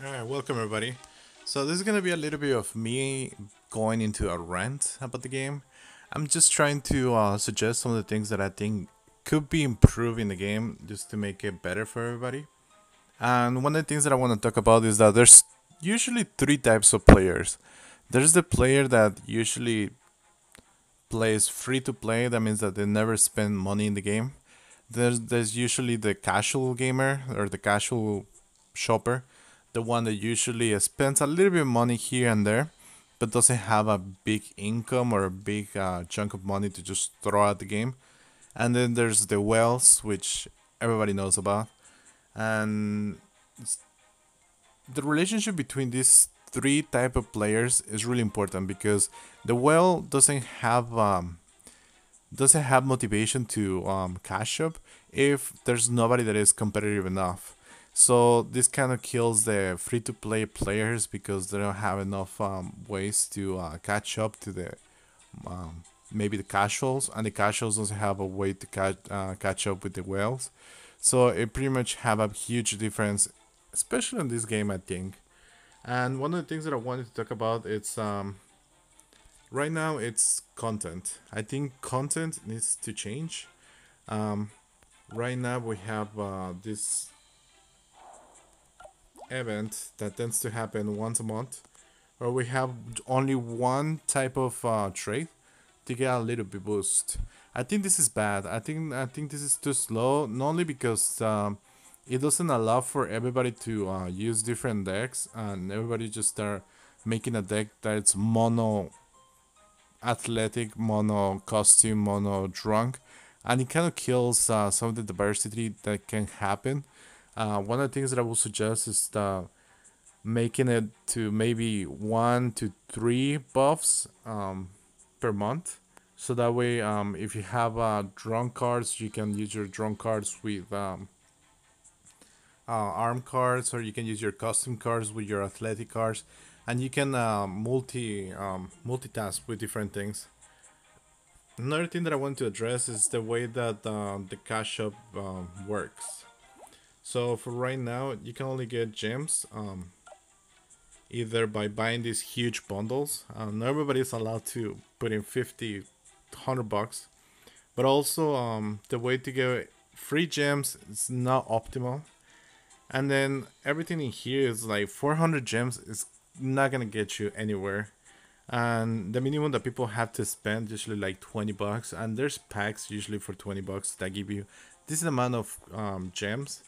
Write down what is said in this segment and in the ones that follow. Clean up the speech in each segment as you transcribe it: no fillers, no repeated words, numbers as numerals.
Alright, welcome everybody. So this is gonna be a little bit of me going into a rant about the game. I'm just trying to suggest some of the things that I think could be improved in the game just to make it better for everybody. And one of the things that I want to talk about is that there's usually three types of players. There's the player that usually plays free to play, that means that they never spend money in the game. There's usually the casual gamer or the casual shopper, the one that usually spends a little bit of money here and there, but doesn't have a big income or a big chunk of money to just throw at the game. And then there's the whales, which everybody knows about. And the relationship between these three type of players is really important because the whale doesn't have motivation to cash up if there's nobody that is competitive enough. So this kind of kills the free-to-play players because they don't have enough ways to catch up to the maybe the casuals, and the casuals doesn't have a way to catch up with the whales. So it pretty much have a huge difference, especially in this game, I think. And one of the things that I wanted to talk about it's right now it's content. I think content needs to change. Um, right now we have this event that tends to happen once a month, where we have only one type of trade to get a little bit boost. I think this is bad. I think this is too slow. Not only because it doesn't allow for everybody to use different decks, and everybody just start making a deck that's mono athletic, mono costume, mono drunk, and it kind of kills some of the diversity that can happen. One of the things that I will suggest is making it to maybe 1 to 3 buffs per month. So that way, if you have drunk cards, you can use your drunk cards with arm cards, or you can use your custom cards with your athletic cards, and you can multitask with different things. Another thing that I want to address is the way that the cash up works. So for right now, you can only get gems either by buying these huge bundles. Not everybody is allowed to put in 50, $100, but also the way to get free gems is not optimal. And then everything in here is like 400 gems is not gonna get you anywhere. And the minimum that people have to spend usually like $20, and there's packs usually for $20 that give you this amount of gems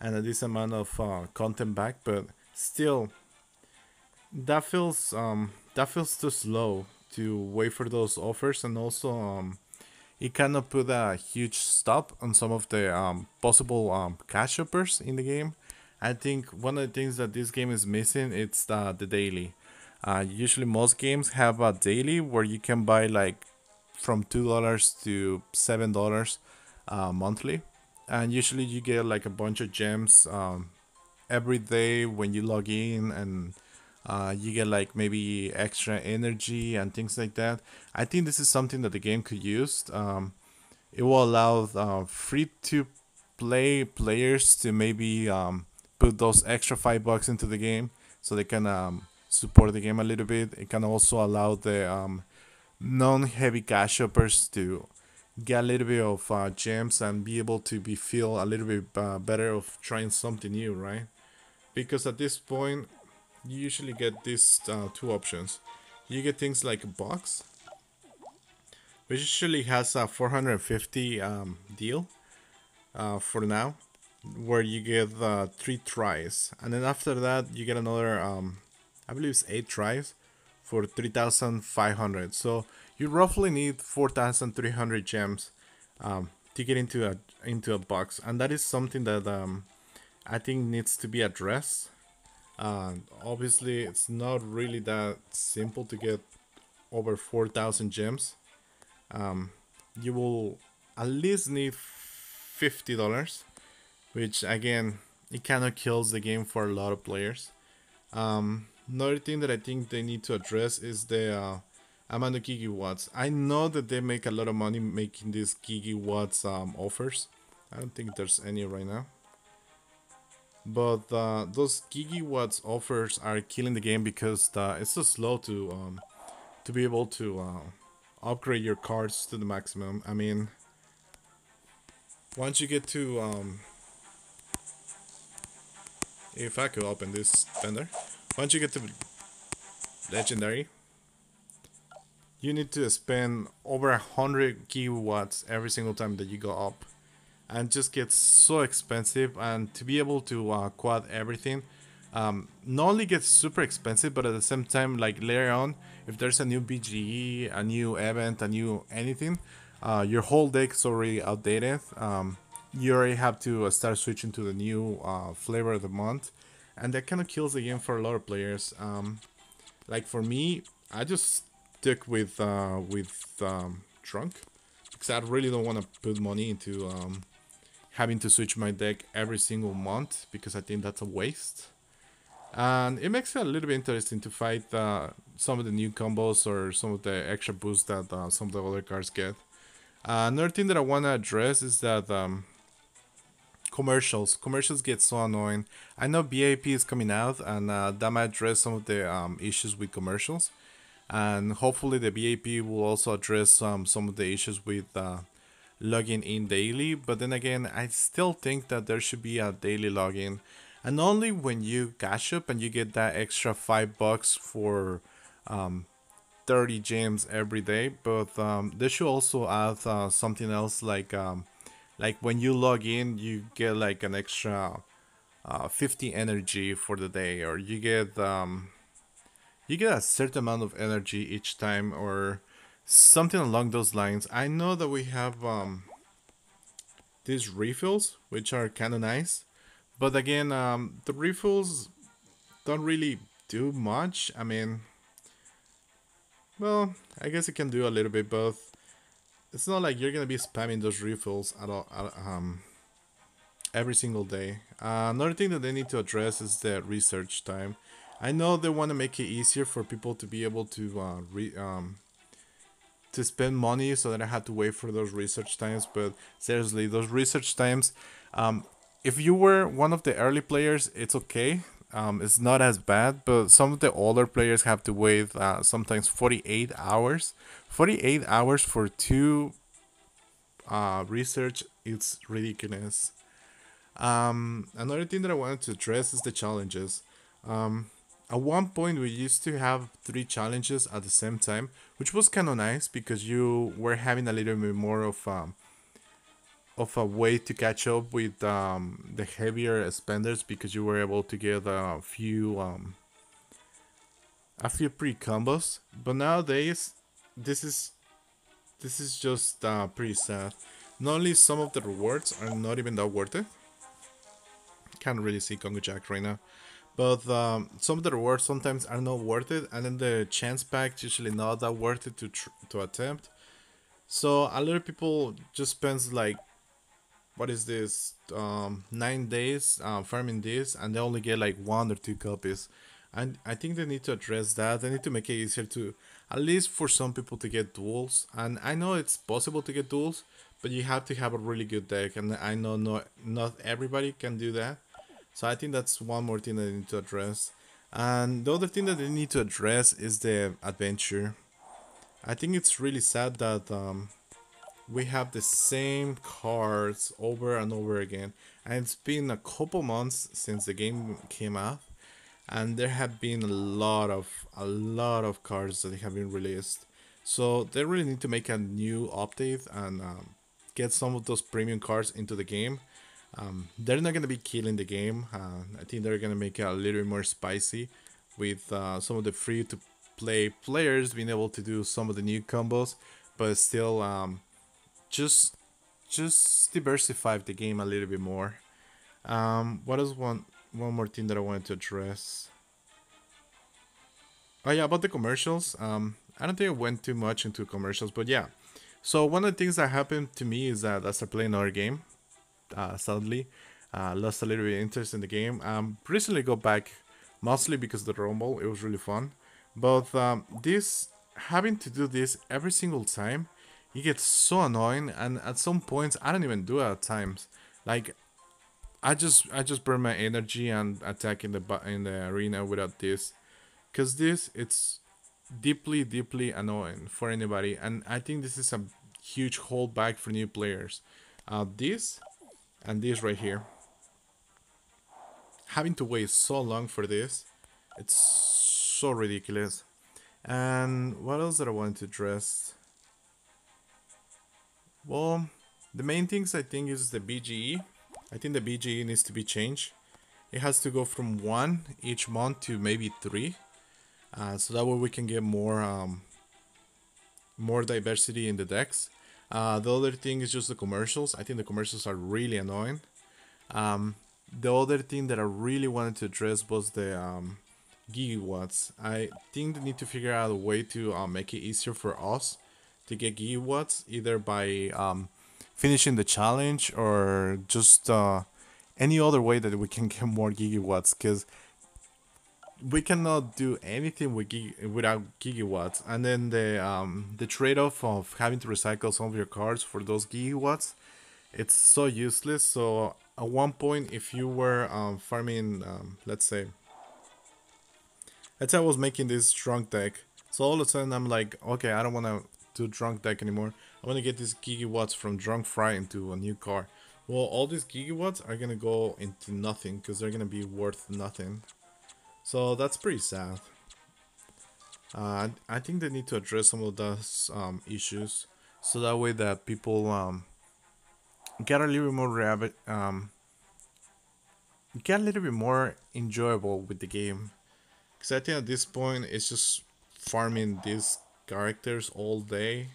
and this amount of content back, but still that feels too slow to wait for those offers. And also it kind of put a huge stop on some of the possible cash uppers in the game. I think one of the things that this game is missing it's the daily. Usually most games have a daily where you can buy like from $2 to $7 monthly, and usually you get like a bunch of gems every day when you log in, and you get like maybe extra energy and things like that. I think this is something that the game could use. It will allow free to play players to maybe put those extra $5 into the game so they can support the game a little bit. It can also allow the non-heavy cash shoppers to get a little bit of gems and be able to be feel a little bit better of trying something new, right? Because at this point you usually get these two options. You get things like a box, which usually has a 450 deal for now, where you get 3 tries, and then after that you get another I believe it's 8 tries for 3,500. So you roughly need 4,300 gems to get into a box, and that is something that I think needs to be addressed. Obviously, it's not really that simple to get over 4,000 gems. You will at least need $50, which again, it kind of kills the game for a lot of players. Another thing that I think they need to address is the amount of giggywatts. I know that they make a lot of money making these giggywatts offers. I don't think there's any right now. But those gigawatts offers are killing the game because it's so slow to be able to upgrade your cards to the maximum. I mean, once you get to if I could open this tender, once you get to legendary, you need to spend over 100 gigawatts every single time that you go up, and just gets so expensive. And to be able to quad everything, not only gets super expensive, but at the same time, like later on, if there's a new BGE, a new event, a new anything, your whole deck is already outdated. You already have to start switching to the new flavor of the month, and that kind of kills the game for a lot of players. Like for me, I just stick with Trunk because I really don't want to put money into having to switch my deck every single month because I think that's a waste. And it makes it a little bit interesting to fight some of the new combos or some of the extra boosts that some of the other cards get. Another thing that I want to address is that commercials get so annoying. I know BAP is coming out, and that might address some of the issues with commercials, and hopefully the BAP will also address some of the issues with logging in daily. But then again, I still think that there should be a daily login, and only when you cash up and you get that extra $5 for 30 gems every day. But they should also add something else like when you log in, you get like an extra 50 energy for the day, or you get a certain amount of energy each time, or something along those lines. I know that we have these refills, which are kind of nice, but again, the refills don't really do much. I mean, well, I guess it can do a little bit, but it's not like you're gonna be spamming those refills at all every single day. Another thing that they need to address is the research time. I know they want to make it easier for people to be able to spend money so that I had to wait for those research times. But seriously, those research times, if you were one of the early players, it's okay. It's not as bad, but some of the older players have to wait sometimes 48 hours. 48 hours for two research, it's ridiculous. Another thing that I wanted to address is the challenges. At one point, we used to have three challenges at the same time, which was kind of nice because you were having a little bit more of a way to catch up with the heavier spenders because you were able to get a few pre combos. But nowadays, this is this is just pretty sad. Not only some of the rewards are not even that worth it. Can't really see Congo Jack right now. But some of the rewards sometimes are not worth it, and then the chance packs usually not that worth it to attempt. So a lot of people just spends like what is this 9 days farming this, and they only get like one or two copies. And I think they need to address that. They need to make it easier to, at least for some people, to get duels. And I know it's possible to get duels, but you have to have a really good deck, and I know not everybody can do that. So I think that's one more thing that they need to address. And the other thing that they need to address is the adventure. I think it's really sad that we have the same cards over and over again. And it's been a couple months since the game came out, and there have been a lot of cards that have been released. So they really need to make a new update and get some of those premium cards into the game. They're not gonna be killing the game. I think they're gonna make it a little bit more spicy with some of the free to play players being able to do some of the new combos, but still just just diversify the game a little bit more. What is one more thing that I wanted to address? Oh yeah, about the commercials. I don't think I went too much into commercials, but yeah. So one of the things that happened to me is that as I play another game, sadly, lost a little bit of interest in the game. Recently got back, mostly because of the Rumble. It was really fun, but this having to do this every single time, it gets so annoying. And at some points, I don't even do it at times. Like I just burn my energy and attack in the arena without this, cause this it's deeply annoying for anybody, and I think this is a huge holdback for new players. This and this right here, having to wait so long for this, it's so ridiculous. And what else that I wanted to address? Well, the main things I think is the BGE. I think the BGE needs to be changed. It has to go from 1 each month to maybe 3, so that way we can get more diversity in the decks. The other thing is just the commercials. I think the commercials are really annoying. The other thing that I really wanted to address was the gigawatts. I think they need to figure out a way to make it easier for us to get gigawatts, either by finishing the challenge or just any other way that we can get more gigawatts, because we cannot do anything without gigawatts. And then the trade-off of having to recycle some of your cards for those gigawatts, it's so useless. So at one point, if you were farming, let's say I was making this drunk deck, so all of a sudden I'm like, okay, I don't want to do drunk deck anymore. I want to get these gigawatts from drunk fry into a new car. Well, all these gigawatts are gonna go into nothing because they're gonna be worth nothing. So that's pretty sad. I think they need to address some of those issues, so that way that people get a little bit more get a little bit more enjoyable with the game. Because I think at this point it's just farming these characters all day,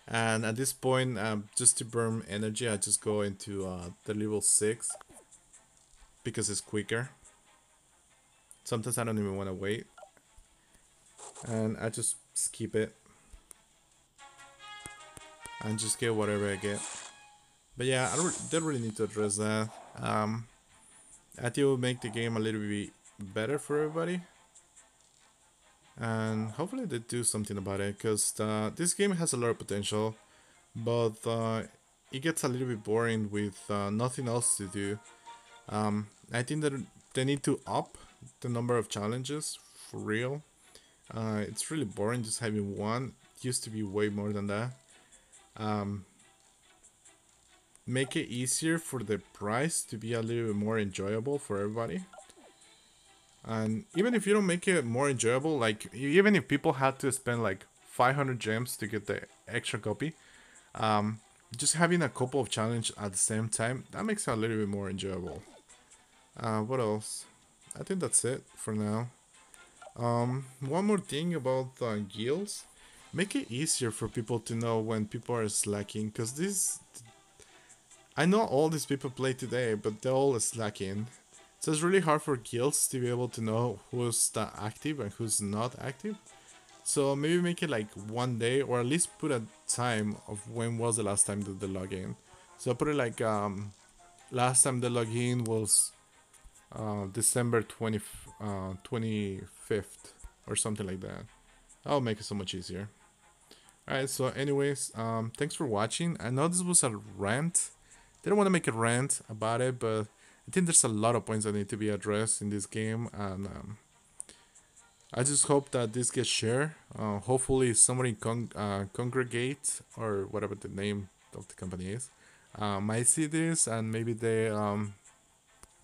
and at this point, just to burn energy, I just go into the level 6 because it's quicker. Sometimes I don't even want to wait, and I just skip it and just get whatever I get. But yeah, they really need to address that. I think it will make the game a little bit better for everybody, and hopefully they do something about it, because this game has a lot of potential, but it gets a little bit boring with nothing else to do. I think that they need to up the number of challenges for real. It's really boring just having one. It used to be way more than that. Make it easier for the price to be a little bit more enjoyable for everybody. And even if you don't make it more enjoyable, like even if people had to spend like 500 gems to get the extra copy, just having a couple of challenges at the same time, that makes it a little bit more enjoyable. What else? I think that's it for now. One more thing about guilds. Make it easier for people to know when people are slacking, because I know all these people play today, but they're all slacking. So it's really hard for guilds to be able to know who's active and who's not active. So maybe make it like one day, or at least put a time of when was the last time that they log in. So put it like last time they log in was December 25th or something like that. That'll make it so much easier. Alright, so anyways, thanks for watching. I know this was a rant. Didn't want to make a rant about it, but I think there's a lot of points that need to be addressed in this game, and I just hope that this gets shared. Hopefully somebody congregate, or whatever the name of the company is, might see this, and maybe they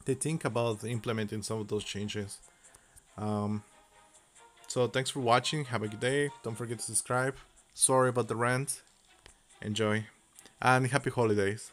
think about implementing some of those changes. So thanks for watching. Have a good day. Don't forget to subscribe. Sorry about the rant. Enjoy, and happy holidays.